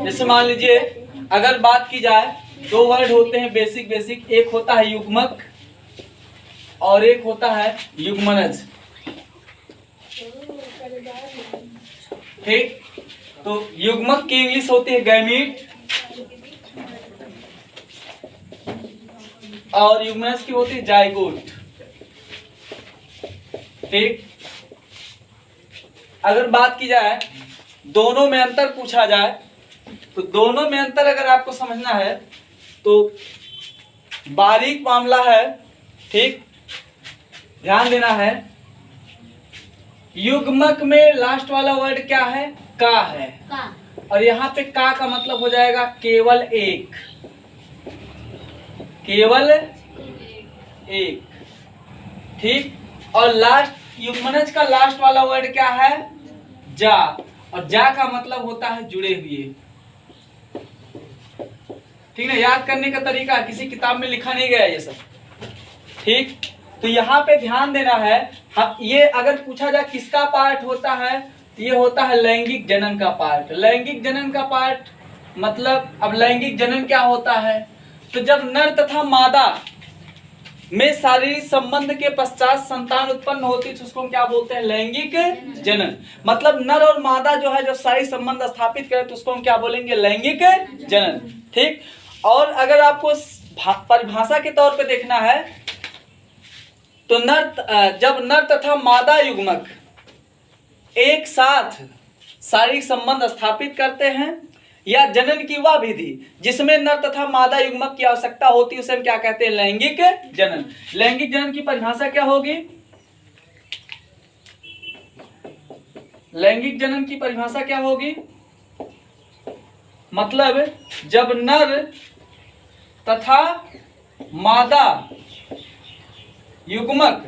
जैसे मान लीजिए अगर बात की जाए, दो वर्ड होते हैं बेसिक बेसिक, एक होता है युग्मक और एक होता है युग्मनज। ठीक, तो युग्मक की इंग्लिश होती है गैमीट और युग्मनज की होती है जाइगोट। ठीक, अगर बात की जाए दोनों में अंतर पूछा जाए तो दोनों में अंतर अगर आपको समझना है तो बारीक मामला है। ठीक, ध्यान देना है, युग्मक में लास्ट वाला वर्ड क्या है? का है। और यहाँ पे का मतलब हो जाएगा केवल एक, केवल एक। ठीक, और लास्ट युग्मनज का लास्ट वाला वर्ड क्या है? जा, और जा का मतलब होता है जुड़े हुए। ठीक है, याद करने का तरीका किसी किताब में लिखा नहीं गया ये सब। ठीक, तो यहाँ पे ध्यान देना है, ये अगर पूछा जाए किसका पार्ट होता है, ये होता है लैंगिक जनन का पार्ट। लैंगिक जनन का पार्ट मतलब, अब लैंगिक जनन क्या होता है? तो जब नर तथा मादा में शारीरिक संबंध के पश्चात संतान उत्पन्न होती है तो उसको हम क्या बोलते हैं? लैंगिक जनन। मतलब नर और मादा जो है जब शारीरिक संबंध स्थापित करे तो उसको हम क्या बोलेंगे? लैंगिक जनन। ठीक, और अगर आपको परिभाषा के तौर पे देखना है तो जब नर तथा मादा युग्मक एक साथ शारीरिक संबंध स्थापित करते हैं या जनन की वह विधि जिसमें नर तथा मादा युग्मक की आवश्यकता होती है उसे हम क्या कहते हैं? लैंगिक जनन। लैंगिक जनन की परिभाषा क्या होगी? लैंगिक जनन की परिभाषा क्या होगी? मतलब जब नर तथा मादा युग्मक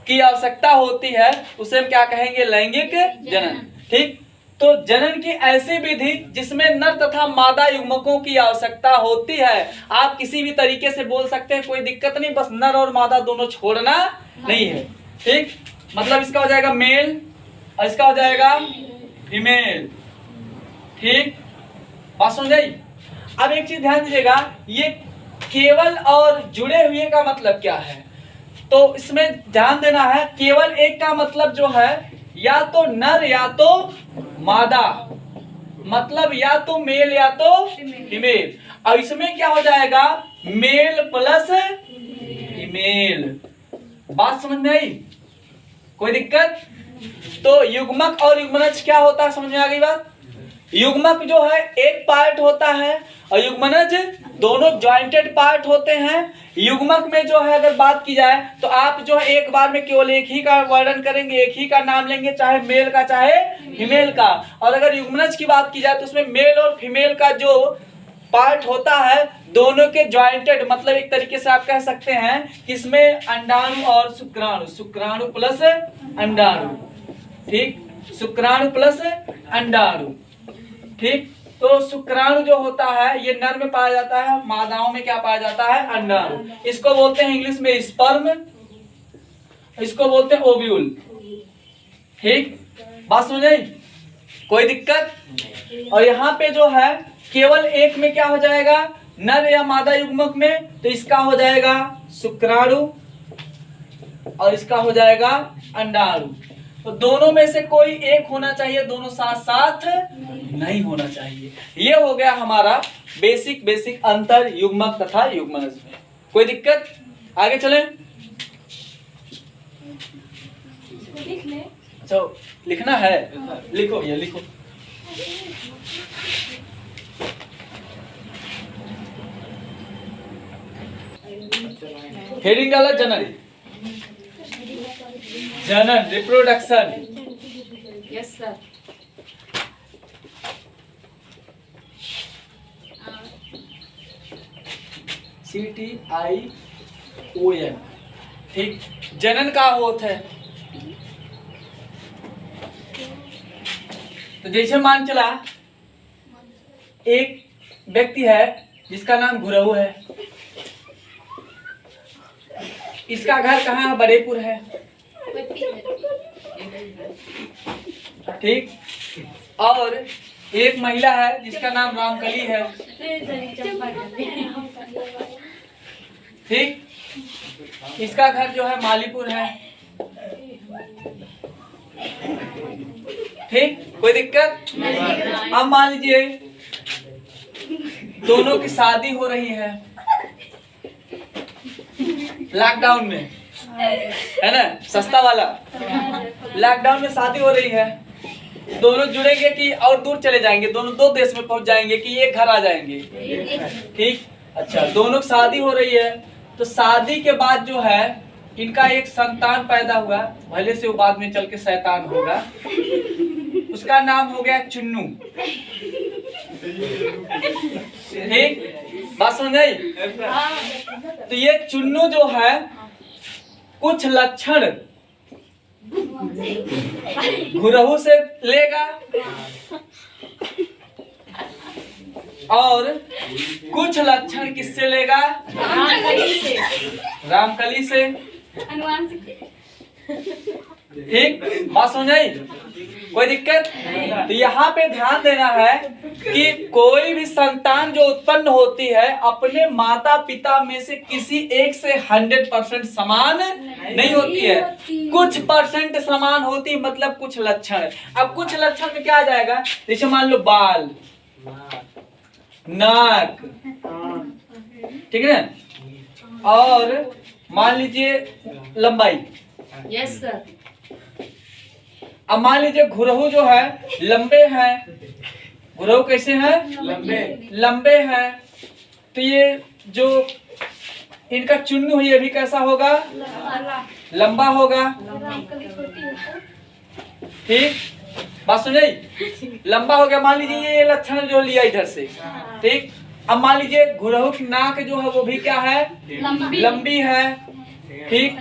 की आवश्यकता होती है उसे हम क्या कहेंगे? लैंगिक जनन। ठीक, तो जनन की ऐसी विधि जिसमें नर तथा मादा युग्मकों की आवश्यकता होती है, आप किसी भी तरीके से बोल सकते हैं, कोई दिक्कत नहीं, बस नर और मादा दोनों छोड़ना नहीं है। ठीक, मतलब इसका हो जाएगा मेल और इसका हो जाएगा फीमेल। ठीक, बात समझ आई? अब एक चीज ध्यान दीजिएगा, ये केवल और जुड़े हुए का मतलब क्या है? तो इसमें ध्यान देना है, केवल एक का मतलब जो है या तो नर या तो मादा, मतलब या तो मेल या तो फीमेल। और इसमें क्या हो जाएगा? Male plus female. बात समझ में आई? कोई दिक्कत? तो युग्मक और युग्मनज क्या होता है, समझ में आ गई बात? युग्मक जो है एक पार्ट होता है और युग्मनज दोनों जॉइंटेड पार्ट होते हैं। युग्मक में जो है अगर बात की जाए तो आप जो है एक बार में केवल एक ही का वर्णन करेंगे, एक ही का नाम लेंगे, चाहे मेल का चाहे फीमेल का। और अगर युग्मनज की बात की जाए तो उसमें मेल और फीमेल का जो पार्ट होता है दोनों के जॉइंटेड, मतलब एक तरीके से आप कह सकते हैं कि इसमें अंडाणु और शुक्राणु, शुक्राणु प्लस अंडाणु। ठीक, शुक्राणु प्लस अंडाणु। ठीक, तो शुक्राणु जो होता है ये नर में पाया जाता है, मादाओं में क्या पाया जाता है? अंडाणु। इसको बोलते हैं इंग्लिश में स्पर्म, इसको बोलते हैं ओव्यूल। ठीक, बात समझ आई? कोई दिक्कत? और यहाँ पे जो है केवल एक में क्या हो जाएगा? नर या मादा युग्मक में, तो इसका हो जाएगा शुक्राणु और इसका हो जाएगा अंडाणु। तो दोनों में से कोई एक होना चाहिए, दोनों साथ साथ नहीं होना चाहिए। ये हो गया हमारा बेसिक अंतर युग्मक तथा युग्मनज में। कोई दिक्कत? आगे चलें। अच्छा, लिखना है? लिखो, ये लिखो। हेडिंग डाला जनन, जनन रिप्रोडक्शन। Yes sir. CTION। ठीक, जनन का होत है। तो जैसे मान चला एक व्यक्ति है जिसका नाम गुरु है, इसका घर कहाँ है? बड़ेपुर है। ठीक, और एक महिला है जिसका नाम रामकली है। ठीक, इसका घर जो है मालीपुर है। ठीक, कोई दिक्कत? अब मान लीजिए दोनों की शादी हो रही है लॉकडाउन में, है ना, सस्ता वाला। लॉकडाउन में शादी हो रही है, दोनों जुड़ेंगे कि और दूर चले जाएंगे, दोनों दो देश में पहुंच जाएंगे कि एक घर आ जाएंगे। ठीक, अच्छा, दोनों की शादी हो रही है, तो शादी के बाद जो है इनका एक संतान पैदा हुआ, भले से वो बाद में चल के शैतान होगा। उसका नाम हो गया चुन्नू। ठीक, बात समझ आई? तो ये चुन्नू जो है कुछ लक्षण घुरहु से लेगा और कुछ लक्षण किससे लेगा? रामकली से। ठीक, बात समझ आई? कोई दिक्कत? तो यहाँ पे ध्यान देना है कि कोई भी संतान जो उत्पन्न होती है अपने माता पिता में से किसी एक से 100% समान नहीं होती है, कुछ परसेंट समान होती है, मतलब कुछ लक्षण। अब कुछ लक्षण में क्या आ जाएगा? जैसे मान लो बाल, नाक, ठीक है ना, और मान लीजिए लंबाई। Yes sir. अब मान लीजिए घुरहु जो है लंबे हैं, घुरहु कैसे हैं? लंबे हैं। तो ये जो इनका चुन्नू है ये भी कैसा होगा? लंबा होगा। ठीक, बात सुन रही? लंबा हो गया। मान लीजिए ये लक्षण जो लिया इधर से। ठीक, अब मान लीजिए घुरहु की नाक जो है वो भी क्या है? लंबी है। ठीक,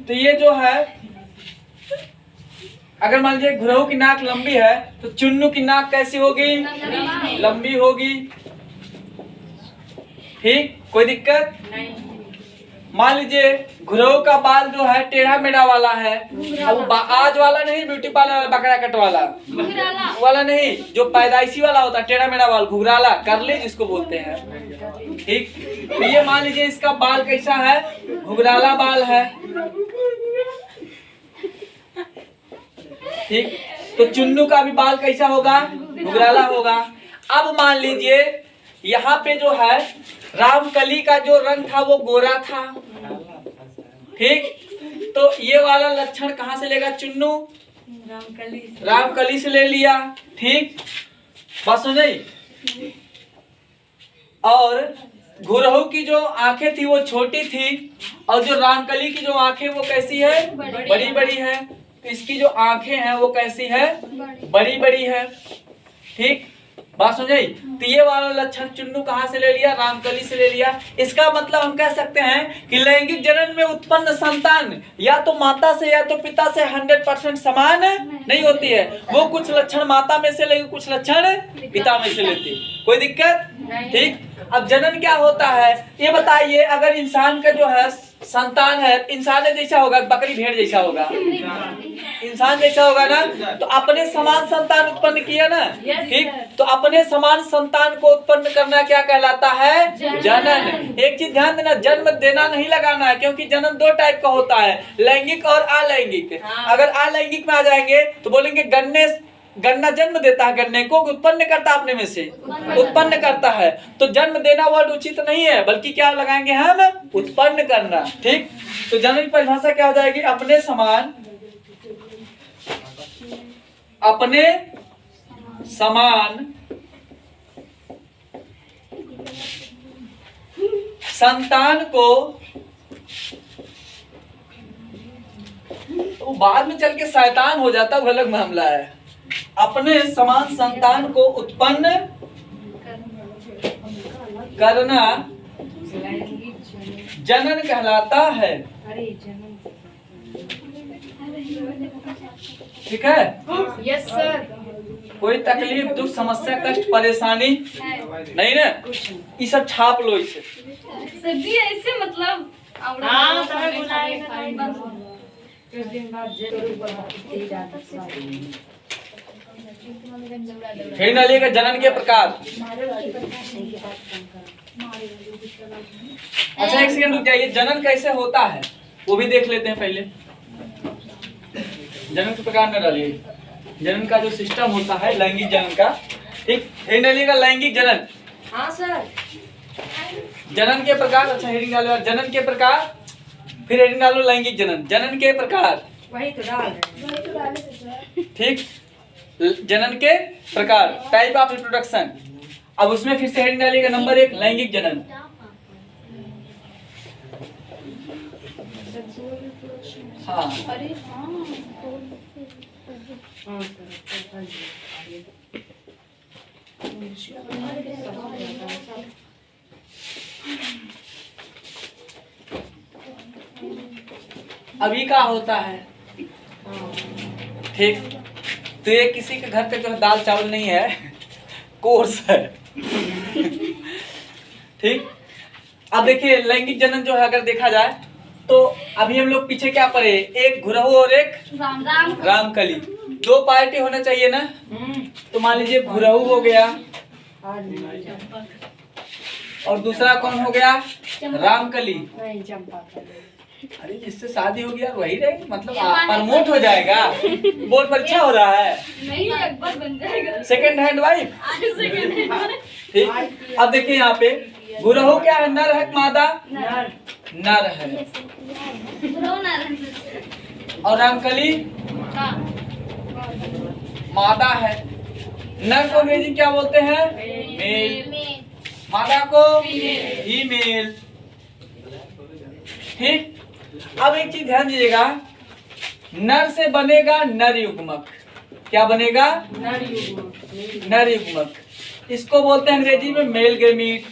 तो ये जो है अगर मान लीजिए घुरहु की नाक लंबी है तो चुन्नू की नाक कैसी होगी? लंबी होगी। ठीक, कोई दिक्कत? मान लीजिए घुरहु का बाल जो है टेढ़ा मेढ़ा वाला है, अब आज वाला नहीं, ब्यूटी पार्लर बकरा कट वाला नहीं, जो पैदाइशी वाला होता है टेढ़ा मेढ़ा बाल, घुघराला, करले जिसको बोलते हैं। ठीक, तो ये मान लीजिए इसका बाल कैसा है? घुघराला बाल है। ठीक, तो चुन्नू का भी बाल कैसा होगा? घुघराला होगा। अब मान लीजिए यहाँ पे जो है रामकली का जो रंग था वो गोरा था। ठीक, तो ये वाला लक्षण कहाँ से लेगा चुन्नू? रामकली से ले लिया। ठीक, बात सुन रही? और घुरहु की जो आंखें थी वो छोटी थी और जो रामकली की जो आंखें वो कैसी है? बड़ी बड़ी है। तो इसकी जो आंखें हैं वो कैसी है? बड़ी बड़ी है। ठीक, बात समझी? तो ये वाला लक्षण चुन्नू कहाँ से ले लिया? रामकली से ले लिया। इसका मतलब हम कह सकते हैं कि लैंगिक जनन में उत्पन्न संतान या तो माता से या तो पिता से 100% समान नहीं होती है। वो कुछ लक्षण माता में से लेगी, कुछ लक्षण पिता में से लेती। कोई दिक्कत? ठीक, अब जनन क्या होता है ये बताइए। अगर इंसान का जो है संतान है, इंसान जैसा होगा, बकरी भेड़ जैसा होगा, इंसान जैसा होगा ना, तो अपने समान संतान उत्पन्न किया ना। ठीक, तो अपने समान संतान को उत्पन्न करना क्या कहलाता है? जनन। एक चीज ध्यान देना, जन्म देना नहीं लगाना है, क्योंकि जनन दो टाइप का होता है, लैंगिक और अलैंगिक। अगर अलैंगिक में आ जाएंगे तो बोलेंगे गन्ना जन्म देता है, गन्ने को उत्पन्न करता है, अपने में से उत्पन्न करता है। तो जन्म देना वर्ड उचित नहीं है, बल्कि क्या लगाएंगे हम? उत्पन्न करना। ठीक, तो जनन की परिभाषा क्या हो जाएगी? अपने समान संतान को, तो बाद में चल के शैतान हो जाता है, अलग मामला है। अपने समान संतान को उत्पन्न करना जनन कहलाता है। ठीक है? Yes sir. कोई तकलीफ, दुख, समस्या, कष्ट, परेशानी नहीं ना? ये सब छाप लो इसे। सभी ऐसे मतलब कुछ दिन बाद जरूर फिर नली का जनन के प्रकार। अच्छा एक सेकंड रुक जाइए, जनन कैसे होता है वो भी देख लेते हैं पहले। जनन के प्रकार न डालिए, जनन का जो सिस्टम होता है लैंगिक जनन का, ठीक। फिर नली का लैंगिक जनन। हाँ सर। जनन के प्रकार, अच्छा हेडिंग डालो, जनन के प्रकार, फिर हेडिंग डालो लैंगिक जनन। जनन के प्रकार, वही तो डाल रहे। ठीक। जनन के प्रकार, टाइप ऑफ रिप्रोडक्शन। अब उसमें फिर से हेडिंग डालिएगा नंबर 1 लैंगिक जनन। हाँ अरे हाँ। अभी का होता है, ठीक। तो ये किसी के घर का जो है दाल चावल नहीं है, कोर्स है, ठीक। अब देखिए लैंगिक जनन जो है अगर देखा जाए तो अभी हम लोग पीछे क्या पढ़े, एक घुरहु और एक रामकली, 2 पार्टी होना चाहिए ना। तो मान लीजिए घुरहु हो गया और दूसरा कौन हो गया, रामकली। अरे जिससे शादी होगी यार वही रहेगी, मतलब प्रमोट हो जाएगा। बोर्ड परीक्षा हो रहा है, नहीं एक बार बन जाएगा। सेकंड हैंड वाइफ, ठीक। अब देखिए यहाँ पे गुरहु क्या है, नर है मादा, नर है। और रामकली मादा है। नर को अंग्रेजी क्या बोलते हैं, मेल, मादा को फीमेल, ठीक। अब एक चीज ध्यान दीजिएगा, नर से बनेगा नर युग्मक। क्या बनेगा, नर युग्मक। इसको बोलते हैं अंग्रेजी में मेल गैमीट।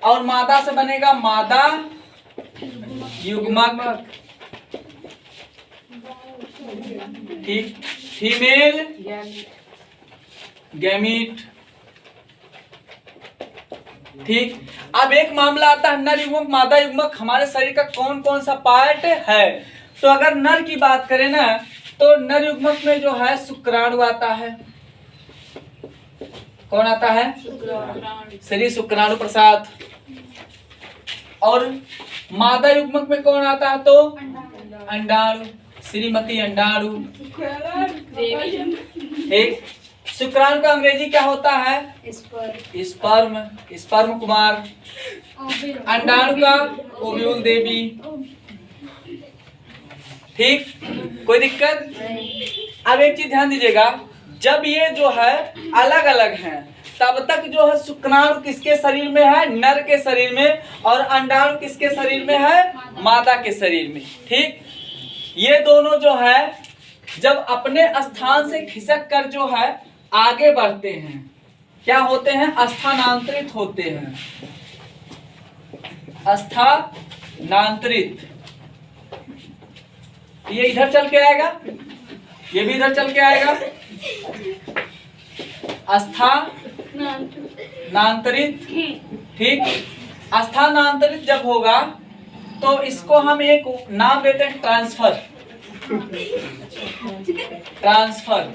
और मादा से बनेगा मादा युग्मक, ठीक। फीमेल गैमीट, ठीक। अब एक मामला आता है नर युग्मक मादा युग्मक, हमारे शरीर का कौन कौन सा पार्ट है। तो अगर नर की बात करें ना तो नर युग्मक में जो है शुक्राणु आता है। कौन आता है, श्री शुक्राणु प्रसाद। और मादा युग्मक में कौन आता है, तो अंडाणु, श्रीमती अंडाणु, ठीक। शुक्राणु का अंग्रेजी क्या होता है, स्पर्म, स्पर्म कुमार। अंडाणु का ओव्यूल देवी, ठीक। कोई दिक्कत। अब एक चीज ध्यान दीजिएगा, जब ये जो है अलग अलग हैं तब तक जो है शुक्राणु किसके शरीर में है, नर के शरीर में, और अंडाणु किसके शरीर में है, मादा के शरीर में, ठीक। ये दोनों जो है जब अपने स्थान से खिसक कर जो है आगे बढ़ते हैं, क्या होते हैं, स्थानांतरित होते हैं, स्थानांतरित। ये इधर चल के आएगा, ये भी इधर चल के आएगा, स्थानांतरित, ठीक। स्थानांतरित जब होगा तो इसको हम एक नाम देते हैं ट्रांसफर, ट्रांसफर।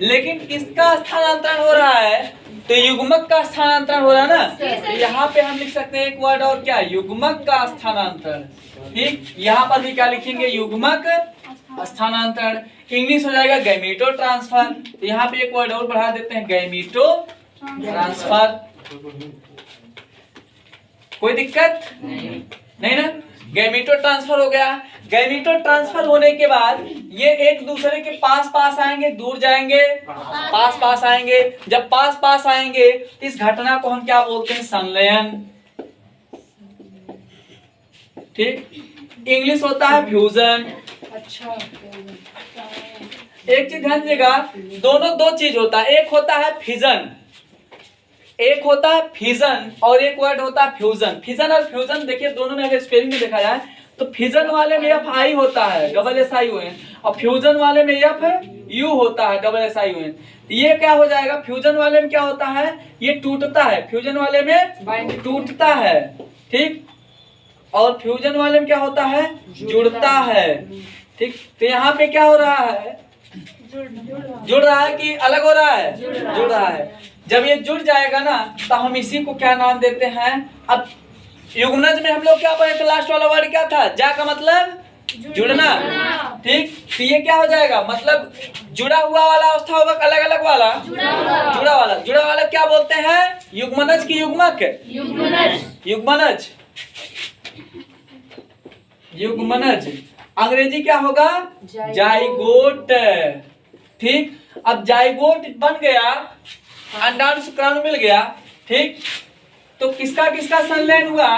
लेकिन किसका स्थानांतरण हो रहा है, तो युग्मक का स्थानांतरण हो रहा है ना। तो यहाँ पे हम लिख सकते हैं एक वर्ड और, क्या, युग्मक का स्थानांतरण, ठीक। यहाँ पर भी क्या लिखेंगे, युग्मक स्थानांतरण। इंग्लिश हो जाएगा गैमीटो ट्रांसफर। तो यहाँ पे एक वर्ड और बढ़ा देते हैं, गैमीटो ट्रांसफर। कोई दिक्कत नहीं ना। गैमीटो ट्रांसफर हो गया। गैमीटो ट्रांसफर होने के बाद ये एक दूसरे के पास पास आएंगे, दूर जाएंगे, पास पास आएंगे। जब पास पास आएंगे इस घटना को हम क्या बोलते हैं, संलयन, ठीक। इंग्लिश होता है फ्यूजन। अच्छा, एक चीज ध्यान दीजिएगा, दोनों दो चीज होता है, एक होता है फिजन, एक होता है फिजन और एक वर्ड होता है फ्यूजन। फिजन और फ्यूजन देखिए दोनों में अगर स्पेलिंग में देखा जाए तो फिजन वाले में एफ आई होता है, double S I O N, और फ्यूजन वाले में एफ यू होता है, double S I O N. ये क्या हो जाएगा, फ्यूजन वाले में क्या होता है, ये टूटता है, फ्यूजन वाले में टूटता है, ठीक। और फ्यूजन वाले में क्या होता है, जुड़ता है। ठीक, तो यहाँ पे क्या हो रहा है, जुड़ रहा है कि अलग हो रहा है, जुड़ रहा है। जब ये जुड़ जाएगा ना तो हम इसी को क्या नाम देते हैं। अब युग्मनज में हम लोग क्या पढ़े थे, लास्ट वाला वर्ड क्या था, जा का मतलब जुड़ना। ठीक, तो ये क्या हो जाएगा, मतलब जुड़ा हुआ वाला अवस्था होगा, अलग अलग वाला जुड़ा वाला क्या बोलते हैं, युग्मनज की युग्मक, युग्मनज। अंग्रेजी क्या होगा, जाइगोट। ठीक, अब जाइगोट बन गया, अंडाणु शुक्राणु मिल गया। ठीक, तो किसका किसका संलयन हुआ,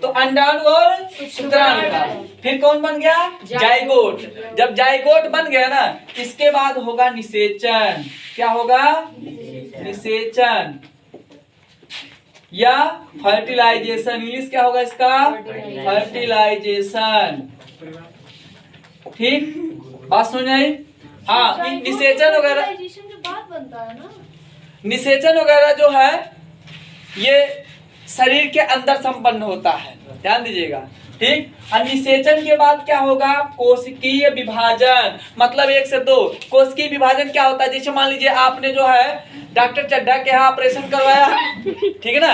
तो अंडाणु और शुक्राणु का। फिर कौन बन गया, जाइगोट। जब जाइगोट बन गया ना, इसके बाद होगा निषेचन। क्या होगा, निषेचन या फर्टिलाइजेशन। इंग्लिश क्या होगा इसका, फर्टिलाइजेशन। ठीक, बात सुन आई। हाँ, निषेचन वगैरह, बनता है ना, निषेचन वगैरह जो है ये शरीर के अंदर संपन्न होता है, ध्यान दीजिएगा। ठीक, और निषेचन के बाद क्या होगा, कोशिकीय विभाजन। मतलब 1 से 2 कोशिकीय विभाजन क्या होता है, जैसे मान लीजिए आपने जो है डॉक्टर चड्ढा के यहाँ ऑपरेशन करवाया, ठीक है ना,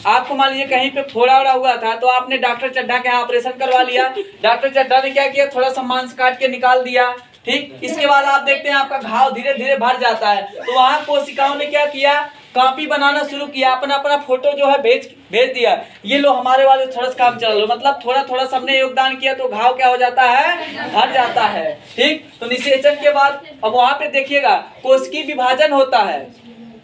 आपको मान लीजिए कहीं पे फोड़ा वड़ा हुआ था, तो आपने डॉक्टर चड्ढा के यहाँ ऑपरेशन करवा लिया। डॉक्टर चड्ढा ने क्या किया, थोड़ा सा मांस काट के निकाल दिया। ठीक, इसके बाद आप देखते हैं आपका घाव धीरे धीरे भर जाता है, तो वहां कोशिकाओं ने क्या किया, कॉपी बनाना शुरू किया, अपना फोटो जो है भेज दिया, ये लो हमारे वाले थोड़ा सा काम चला लो। मतलब थोड़ा थोड़ा सबने योगदान किया तो घाव क्या हो जाता है, भर जाता है। ठीक, तो निषेचन के बाद अब वहां पे देखिएगा कोशिकीय विभाजन होता है।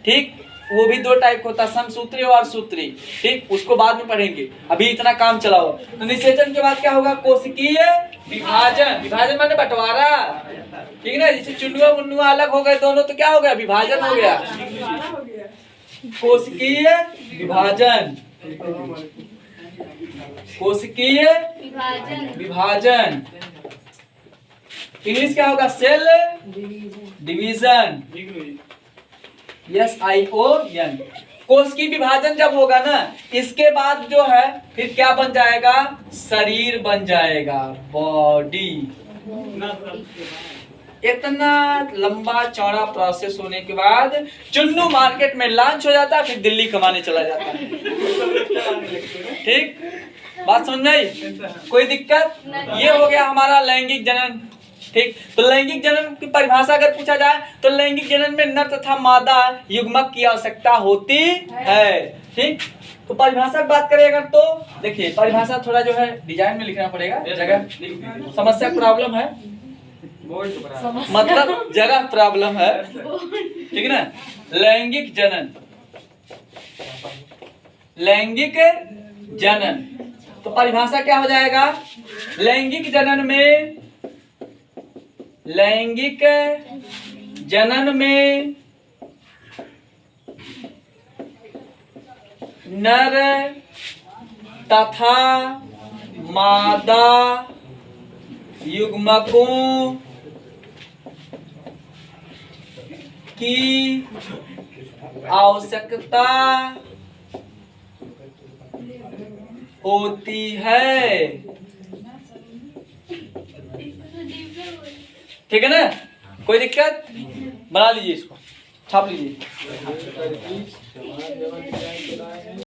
ठीक, वो भी 2 टाइप होता है, समसूत्री और सूत्री। ठीक, उसको बाद में पढ़ेंगे, अभी इतना काम चलाओ। तो निषेचन के बाद क्या होगा, कोशिकीय विभाजन। विभाजन माने बंटवारा, ठीक है ना, जैसे चुन्नुआ मुन्नुआ अलग हो गए दोनों, तो क्या हो गया, विभाजन हो गया। कोशिकीय विभाजन, कोशिकीय विभाजन। इंग्लिश क्या होगा, सेल डिवीजन, SION। कोशिकीय विभाजन जब होगा ना, इसके बाद जो है फिर क्या बन जाएगा, शरीर बन जाएगा, बॉडी। इतना लंबा चौड़ा प्रोसेस होने के बाद चुन्नू मार्केट में लॉन्च हो जाता है, फिर दिल्ली कमाने चला जाता है। ठीक, बात समझ में आई, कोई दिक्कत। ये हो गया हमारा लैंगिक जनन। ठीक, तो लैंगिक जनन की परिभाषा अगर पूछा जाए तो लैंगिक जनन में नर तथा मादा युग्मक की आवश्यकता होती है। ठीक, तो परिभाषा की बात करें अगर, तो देखिए परिभाषा थोड़ा जो है डिजाइन में लिखना पड़ेगा, जगह समस्या प्रॉब्लम है, मतलब जगह प्रॉब्लम है, ठीक है ना। लैंगिक जनन, लैंगिक जनन, तो परिभाषा क्या हो जाएगा, लैंगिक जनन में, लैंगिक जनन में नर तथा मादा युग्मकों की आवश्यकता होती है। ठीक है ना, कोई दिक्कत, बना लीजिए इसको, छाप लीजिए।